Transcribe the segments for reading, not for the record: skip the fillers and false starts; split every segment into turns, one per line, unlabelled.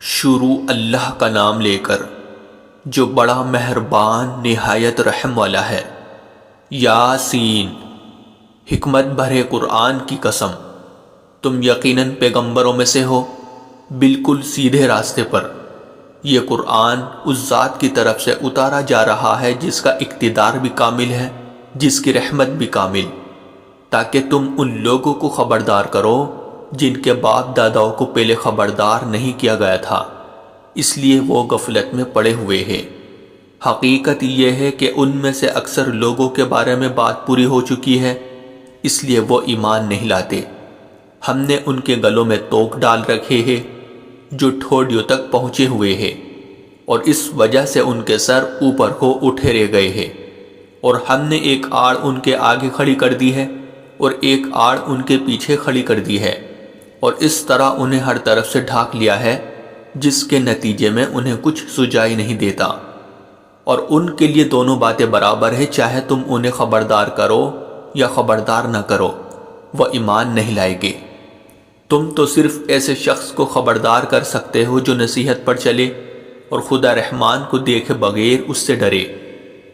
شروع اللہ کا نام لے کر جو بڑا مہربان نہایت رحم والا ہے۔ یاسین، حکمت بھرے قرآن کی قسم، تم یقیناً پیغمبروں میں سے ہو، بالکل سیدھے راستے پر۔ یہ قرآن اس ذات کی طرف سے اتارا جا رہا ہے جس کا اقتدار بھی کامل ہے، جس کی رحمت بھی کامل، تاکہ تم ان لوگوں کو خبردار کرو جن کے باپ داداؤں کو پہلے خبردار نہیں کیا گیا تھا، اس لیے وہ غفلت میں پڑے ہوئے ہیں۔ حقیقت یہ ہے کہ ان میں سے اکثر لوگوں کے بارے میں بات پوری ہو چکی ہے، اس لیے وہ ایمان نہیں لاتے۔ ہم نے ان کے گلوں میں توق ڈال رکھے ہیں جو ٹھوڑیوں تک پہنچے ہوئے ہیں، اور اس وجہ سے ان کے سر اوپر کو اٹھے رہ گئے ہیں، اور ہم نے ایک آڑ ان کے آگے کھڑی کر دی ہے اور ایک آڑ ان کے پیچھے کھڑی کر دی ہے، اور اس طرح انہیں ہر طرف سے ڈھانک لیا ہے، جس کے نتیجے میں انہیں کچھ سجائی نہیں دیتا۔ اور ان کے لیے دونوں باتیں برابر ہیں، چاہے تم انہیں خبردار کرو یا خبردار نہ کرو، وہ ایمان نہیں لائیں گے۔ تم تو صرف ایسے شخص کو خبردار کر سکتے ہو جو نصیحت پر چلے اور خدا رحمان کو دیکھے بغیر اس سے ڈرے۔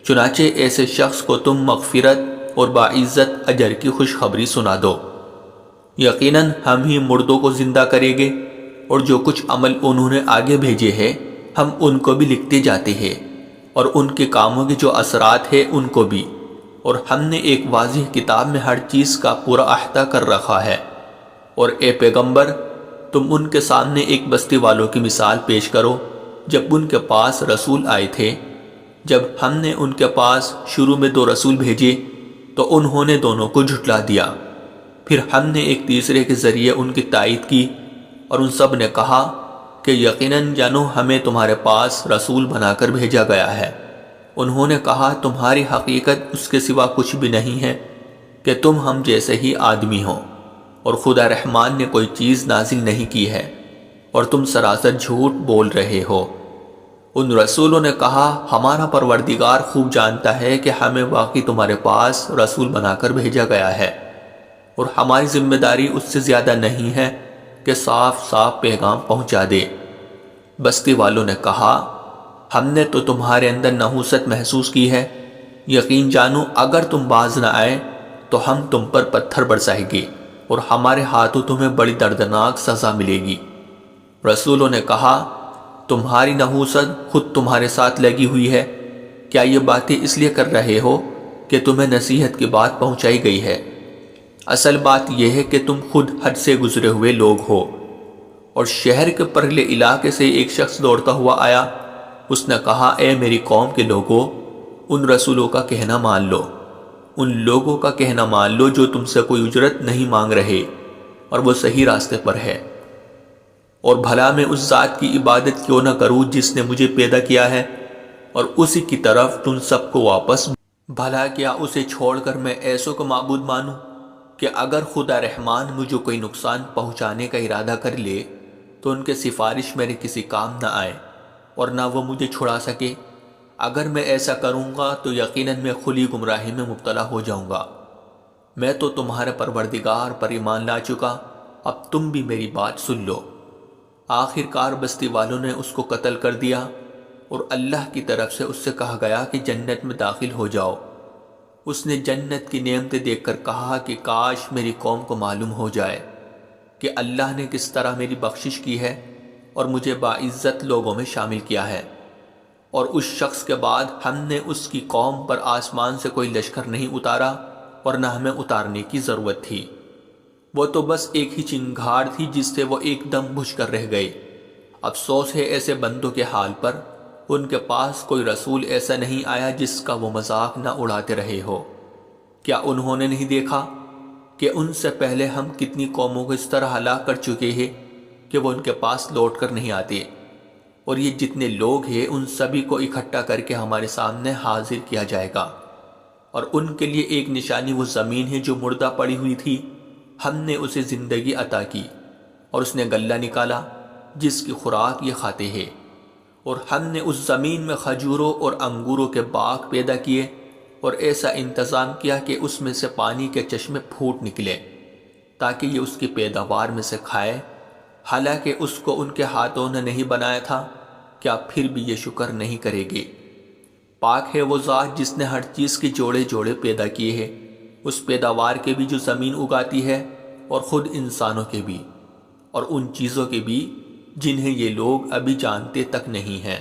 چنانچہ ایسے شخص کو تم مغفرت اور باعزت اجر کی خوشخبری سنا دو۔ یقیناً ہم ہی مردوں کو زندہ کریں گے، اور جو کچھ عمل انہوں نے آگے بھیجے ہیں ہم ان کو بھی لکھتے جاتے ہیں، اور ان کے کاموں کے جو اثرات ہیں ان کو بھی، اور ہم نے ایک واضح کتاب میں ہر چیز کا پورا احاطہ کر رکھا ہے۔ اور اے پیغمبر، تم ان کے سامنے ایک بستی والوں کی مثال پیش کرو جب ان کے پاس رسول آئے تھے۔ جب ہم نے ان کے پاس شروع میں 2 رسول بھیجے تو انہوں نے دونوں کو جھٹلا دیا، پھر ہم نے ایک تیسرے کے ذریعے ان کی تائید کی، اور ان سب نے کہا کہ یقیناً جانو ہمیں تمہارے پاس رسول بنا کر بھیجا گیا ہے۔ انہوں نے کہا تمہاری حقیقت اس کے سوا کچھ بھی نہیں ہے کہ تم ہم جیسے ہی آدمی ہو، اور خدا رحمان نے کوئی چیز نازل نہیں کی ہے، اور تم سراسر جھوٹ بول رہے ہو۔ ان رسولوں نے کہا ہمارا پروردگار خوب جانتا ہے کہ ہمیں واقعی تمہارے پاس رسول بنا کر بھیجا گیا ہے، اور ہماری ذمہ داری اس سے زیادہ نہیں ہے کہ صاف صاف پیغام پہنچا دے۔ بستی والوں نے کہا ہم نے تو تمہارے اندر نحوست محسوس کی ہے، یقین جانو اگر تم باز نہ آئے تو ہم تم پر پتھر برسائیں گے، اور ہمارے ہاتھوں تمہیں بڑی دردناک سزا ملے گی۔ رسولوں نے کہا تمہاری نحوست خود تمہارے ساتھ لگی ہوئی ہے، کیا یہ باتیں اس لیے کر رہے ہو کہ تمہیں نصیحت کی بات پہنچائی گئی ہے؟ اصل بات یہ ہے کہ تم خود حد سے گزرے ہوئے لوگ ہو۔ اور شہر کے پرلے علاقے سے ایک شخص دوڑتا ہوا آیا، اس نے کہا اے میری قوم کے لوگوں، ان رسولوں کا کہنا مان لو، ان لوگوں کا کہنا مان لو جو تم سے کوئی اجرت نہیں مانگ رہے اور وہ صحیح راستے پر ہے۔ اور بھلا میں اس ذات کی عبادت کیوں نہ کروں جس نے مجھے پیدا کیا ہے، اور اسی کی طرف تم سب کو واپس۔ بھلا کیا اسے چھوڑ کر میں ایسوں کو معبود مانوں کہ اگر خدا رحمان مجھے کوئی نقصان پہنچانے کا ارادہ کر لے تو ان کے سفارش میرے کسی کام نہ آئے اور نہ وہ مجھے چھڑا سکے؟ اگر میں ایسا کروں گا تو یقیناً میں کھلی گمراہی میں مبتلا ہو جاؤں گا۔ میں تو تمہارے پروردگار پر ایمان لا چکا، اب تم بھی میری بات سن لو۔ آخر کار بستی والوں نے اس کو قتل کر دیا، اور اللہ کی طرف سے اس سے کہا گیا کہ جنت میں داخل ہو جاؤ۔ اس نے جنت کی نعمتیں دیکھ کر کہا کہ کاش میری قوم کو معلوم ہو جائے کہ اللہ نے کس طرح میری بخشش کی ہے اور مجھے باعزت لوگوں میں شامل کیا ہے۔ اور اس شخص کے بعد ہم نے اس کی قوم پر آسمان سے کوئی لشکر نہیں اتارا، اور نہ ہمیں اتارنے کی ضرورت تھی، وہ تو بس ایک ہی چنگھاڑ تھی جس سے وہ ایک دم بجھ کر رہ گئے۔ افسوس ہے ایسے بندوں کے حال پر، ان کے پاس کوئی رسول ایسا نہیں آیا جس کا وہ مذاق نہ اڑاتے رہے ہو۔ کیا انہوں نے نہیں دیکھا کہ ان سے پہلے ہم کتنی قوموں کو اس طرح ہلاک کر چکے ہیں کہ وہ ان کے پاس لوٹ کر نہیں آتے؟ اور یہ جتنے لوگ ہیں ان سبھی کو اکٹھا کر کے ہمارے سامنے حاضر کیا جائے گا، اور ان کے لیے ایک نشانی وہ زمین ہے جو مردہ پڑی ہوئی تھی، ہم نے اسے زندگی عطا کی، اور اس نے غلہ نکالا جس کی خوراک یہ کھاتے ہیں، اور ہم نے اس زمین میں کھجوروں اور انگوروں کے باغ پیدا کیے، اور ایسا انتظام کیا کہ اس میں سے پانی کے چشمے پھوٹ نکلے تاکہ یہ اس کی پیداوار میں سے کھائے۔ حالانکہ اس کو ان کے ہاتھوں نے نہیں بنایا تھا، کیا پھر بھی یہ شکر نہیں کرے گے؟ پاک ہے وہ ذات جس نے ہر چیز کے جوڑے جوڑے پیدا کیے ہیں، اس پیداوار کے بھی جو زمین اگاتی ہے اور خود انسانوں کے بھی، اور ان چیزوں کے بھی جنہیں یہ لوگ ابھی جانتے تک نہیں ہیں۔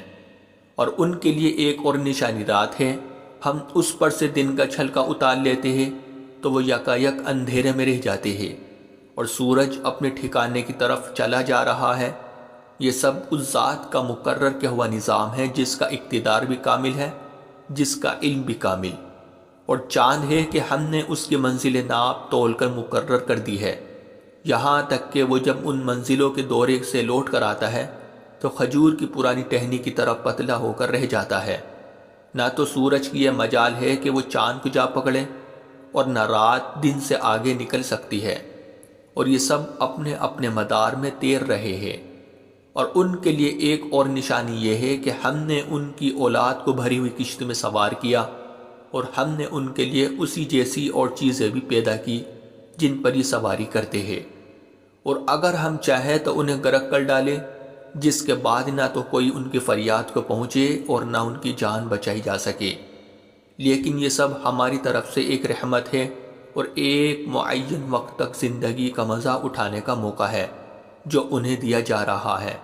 اور ان کے لیے ایک اور نشانی رات ہے، ہم اس پر سے دن کا چھلکا اتار لیتے ہیں تو وہ یکایک اندھیرے میں رہ جاتے ہیں، اور سورج اپنے ٹھکانے کی طرف چلا جا رہا ہے۔ یہ سب اس ذات کا مقرر کیا ہوا نظام ہے جس کا اقتدار بھی کامل ہے، جس کا علم بھی کامل۔ اور چاند ہے کہ ہم نے اس کی منزل ناپ تول کر مقرر کر دی ہے، یہاں تک کہ وہ جب ان منزلوں کے دورے سے لوٹ کر آتا ہے تو کھجور کی پرانی ٹہنی کی طرح پتلا ہو کر رہ جاتا ہے۔ نہ تو سورج کی یہ مجال ہے کہ وہ چاند کو جا پکڑے، اور نہ رات دن سے آگے نکل سکتی ہے، اور یہ سب اپنے اپنے مدار میں تیر رہے ہیں۔ اور ان کے لیے ایک اور نشانی یہ ہے کہ ہم نے ان کی اولاد کو بھری ہوئی کشت میں سوار کیا، اور ہم نے ان کے لیے اسی جیسی اور چیزیں بھی پیدا کی جن پر یہ سواری کرتے ہیں، اور اگر ہم چاہیں تو انہیں غرق کر ڈالیں، جس کے بعد نہ تو کوئی ان کی فریاد کو پہنچے اور نہ ان کی جان بچائی جا سکے۔ لیکن یہ سب ہماری طرف سے ایک رحمت ہے اور ایک معین وقت تک زندگی کا مزہ اٹھانے کا موقع ہے جو انہیں دیا جا رہا ہے۔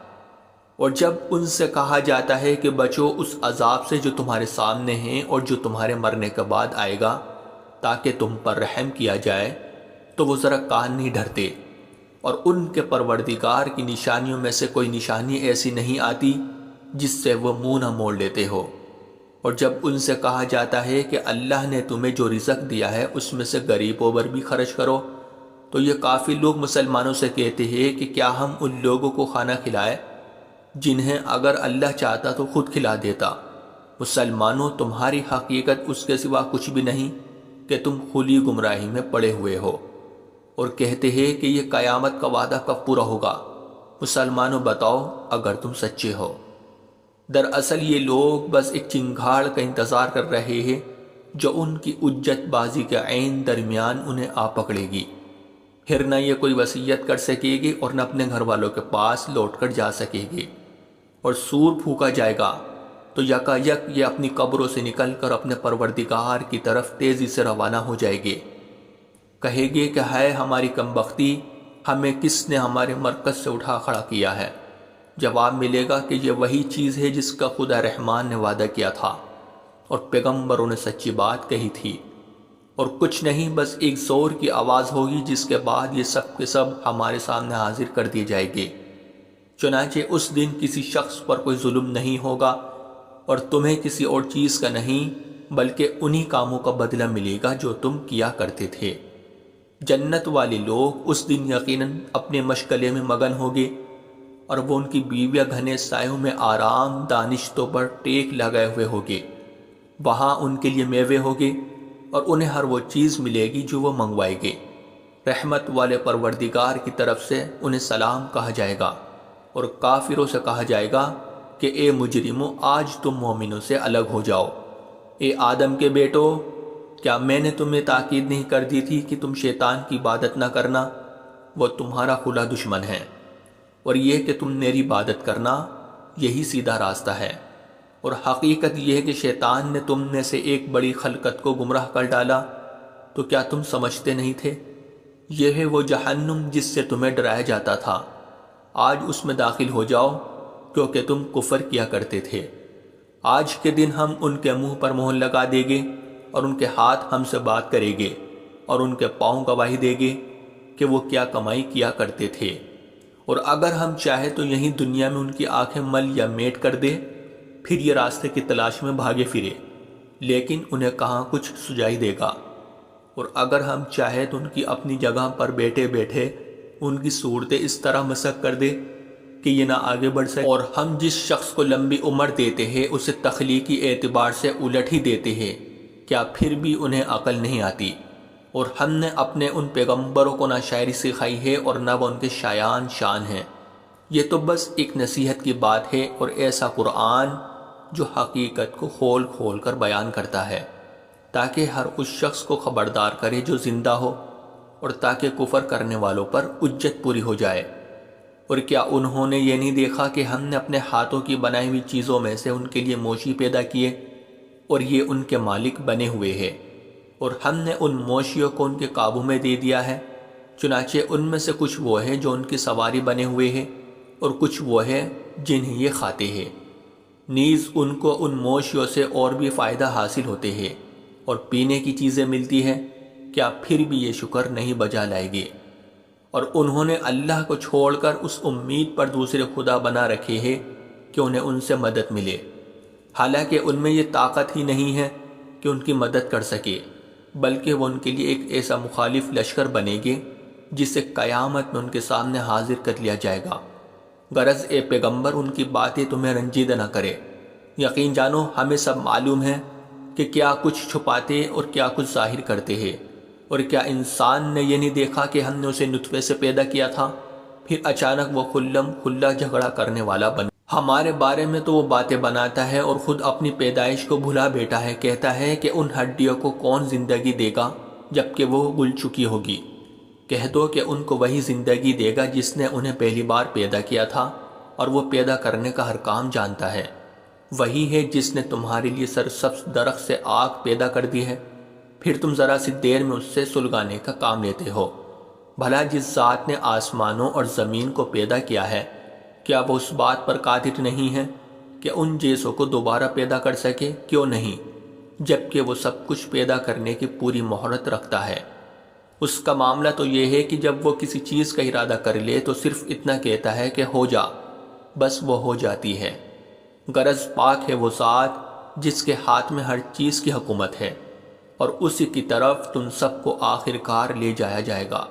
اور جب ان سے کہا جاتا ہے کہ بچو اس عذاب سے جو تمہارے سامنے ہیں اور جو تمہارے مرنے کے بعد آئے گا تاکہ تم پر رحم کیا جائے، تو وہ ذرا کان نہیں دھرتے، اور ان کے پروردگار کی نشانیوں میں سے کوئی نشانی ایسی نہیں آتی جس سے وہ منہ نہ موڑ لیتے ہو۔ اور جب ان سے کہا جاتا ہے کہ اللہ نے تمہیں جو رزق دیا ہے اس میں سے غریبوں پر بھی خرچ کرو، تو یہ کافی لوگ مسلمانوں سے کہتے ہیں کہ کیا ہم ان لوگوں کو کھانا کھلائے جنہیں اگر اللہ چاہتا تو خود کھلا دیتا۔ مسلمانوں، تمہاری حقیقت اس کے سوا کچھ بھی نہیں کہ تم کھلی گمراہی میں پڑے ہوئے ہو۔ اور کہتے ہیں کہ یہ قیامت کا وعدہ کب پورا ہوگا؟ مسلمانوں بتاؤ اگر تم سچے ہو۔ دراصل یہ لوگ بس ایک چنگھاڑ کا انتظار کر رہے ہیں جو ان کی اجت بازی کے عین درمیان انہیں آ پکڑے گی۔ پھر نہ یہ کوئی وصیت کر سکے گی اور نہ اپنے گھر والوں کے پاس لوٹ کر جا سکے گی۔ اور سور پھونکا جائے گا تو یکایک یہ اپنی قبروں سے نکل کر اپنے پروردگار کی طرف تیزی سے روانہ ہو جائے گے۔ کہے گے کہ ہے ہماری کمبختی، ہمیں کس نے ہمارے مرکز سے اٹھا کھڑا کیا ہے؟ جواب ملے گا کہ یہ وہی چیز ہے جس کا خدا رحمان نے وعدہ کیا تھا اور پیغمبروں نے سچی بات کہی تھی، اور کچھ نہیں، بس ایک زور کی آواز ہوگی جس کے بعد یہ سب کے سب ہمارے سامنے حاضر کر دیے جائیں گے۔ چنانچہ اس دن کسی شخص پر کوئی ظلم نہیں ہوگا اور تمہیں کسی اور چیز کا نہیں، بلکہ انہی کاموں کا بدلہ ملے گا جو تم کیا کرتے تھے۔ جنت والے لوگ اس دن یقیناً اپنے مشغلے میں مگن ہوگے، اور وہ ان کی بیویاں گھنے سایوں میں آرام دانشتوں پر ٹیک لگائے ہوئے ہوگے۔ وہاں ان کے لیے میوے ہوگے اور انہیں ہر وہ چیز ملے گی جو وہ منگوائے گے۔ رحمت والے پروردگار کی طرف سے انہیں سلام کہا جائے گا، اور کافروں سے کہا جائے گا کہ اے مجرموں، آج تم مومنوں سے الگ ہو جاؤ۔ اے آدم کے بیٹو، کیا میں نے تمہیں تاکید نہیں کر دی تھی کہ تم شیطان کی عبادت نہ کرنا؟ وہ تمہارا کھلا دشمن ہے، اور یہ کہ تم میری عبادت کرنا، یہی سیدھا راستہ ہے۔ اور حقیقت یہ ہے کہ شیطان نے تم میں سے ایک بڑی خلقت کو گمراہ کر ڈالا، تو کیا تم سمجھتے نہیں تھے؟ یہ ہے وہ جہنم جس سے تمہیں ڈرایا جاتا تھا، آج اس میں داخل ہو جاؤ کیونکہ تم کفر کیا کرتے تھے۔ آج کے دن ہم ان کے منہ پر مہر لگا دیں گے، اور ان کے ہاتھ ہم سے بات کریں گے، اور ان کے پاؤں گواہی دیں گے کہ وہ کیا کمائی کیا کرتے تھے۔ اور اگر ہم چاہیں تو یہیں دنیا میں ان کی آنکھیں مل یا میٹ کر دے، پھر یہ راستے کی تلاش میں بھاگے پھرے، لیکن انہیں کہاں کچھ سجائی دے گا۔ اور اگر ہم چاہیں تو ان کی اپنی جگہ پر بیٹھے بیٹھے ان کی صورتیں اس طرح مسخ کر دے کہ یہ نہ آگے بڑھ سکے۔ اور ہم جس شخص کو لمبی عمر دیتے ہیں اسے تخلیقی اعتبار سے الٹ ہی دیتے ہیں، کیا پھر بھی انہیں عقل نہیں آتی؟ اور ہم نے اپنے ان پیغمبروں کو نہ شاعری سکھائی ہے اور نہ وہ ان کے شایان شان ہیں۔ یہ تو بس ایک نصیحت کی بات ہے، اور ایسا قرآن جو حقیقت کو کھول کھول کر بیان کرتا ہے تاکہ ہر اس شخص کو خبردار کرے جو زندہ ہو، اور تاکہ کفر کرنے والوں پر حجت پوری ہو جائے۔ اور کیا انہوں نے یہ نہیں دیکھا کہ ہم نے اپنے ہاتھوں کی بنائی ہوئی چیزوں میں سے ان کے لیے موشی پیدا کیے اور یہ ان کے مالک بنے ہوئے ہیں، اور ہم نے ان موشیوں کو ان کے قابو میں دے دیا ہے، چنانچہ ان میں سے کچھ وہ ہے جو ان کی سواری بنے ہوئے ہیں اور کچھ وہ ہے جنہیں یہ کھاتے ہیں۔ نیز ان کو ان موشیوں سے اور بھی فائدہ حاصل ہوتے ہیں اور پینے کی چیزیں ملتی ہیں، کیا پھر بھی یہ شکر نہیں بجا لائے گے؟ اور انہوں نے اللہ کو چھوڑ کر اس امید پر دوسرے خدا بنا رکھے ہیں کہ انہیں ان سے مدد ملے، حالانکہ ان میں یہ طاقت ہی نہیں ہے کہ ان کی مدد کر سکے، بلکہ وہ ان کے لیے ایک ایسا مخالف لشکر بنے گے جسے قیامت میں ان کے سامنے حاضر کر لیا جائے گا۔ غرض اے پیغمبر ان کی باتیں تمہیں رنجیدہ نہ کرے، یقین جانو ہمیں سب معلوم ہے کہ کیا کچھ چھپاتے اور کیا کچھ ظاہر کرتے ہیں۔ اور کیا انسان نے یہ نہیں دیکھا کہ ہم نے اسے نطفے سے پیدا کیا تھا، پھر اچانک وہ کھلم کھلا جھگڑا کرنے والا بن ہمارے بارے میں تو وہ باتیں بناتا ہے اور خود اپنی پیدائش کو بھلا بیٹھا ہے، کہتا ہے کہ ان ہڈیوں کو کون زندگی دے گا جبکہ وہ گل چکی ہوگی۔ کہہ دو کہ ان کو وہی زندگی دے گا جس نے انہیں پہلی بار پیدا کیا تھا، اور وہ پیدا کرنے کا ہر کام جانتا ہے۔ وہی ہے جس نے تمہارے لیے سرسبز درخت سے آگ پیدا کر دی ہے، پھر تم ذرا سی دیر میں اس سے سلگانے کا کام لیتے ہو۔ بھلا جس ذات نے آسمانوں اور زمین کو پیدا کیا ہے، کیا وہ اس بات پر قادر نہیں ہے کہ ان جیسوں کو دوبارہ پیدا کر سکے؟ کیوں نہیں، جبکہ وہ سب کچھ پیدا کرنے کی پوری مہارت رکھتا ہے۔ اس کا معاملہ تو یہ ہے کہ جب وہ کسی چیز کا ارادہ کر لے تو صرف اتنا کہتا ہے کہ ہو جا، بس وہ ہو جاتی ہے۔ غرض پاک ہے وہ ذات جس کے ہاتھ میں ہر چیز کی حکومت ہے، اور اسی کی طرف تم سب کو آخر کار لے جایا جائے گا۔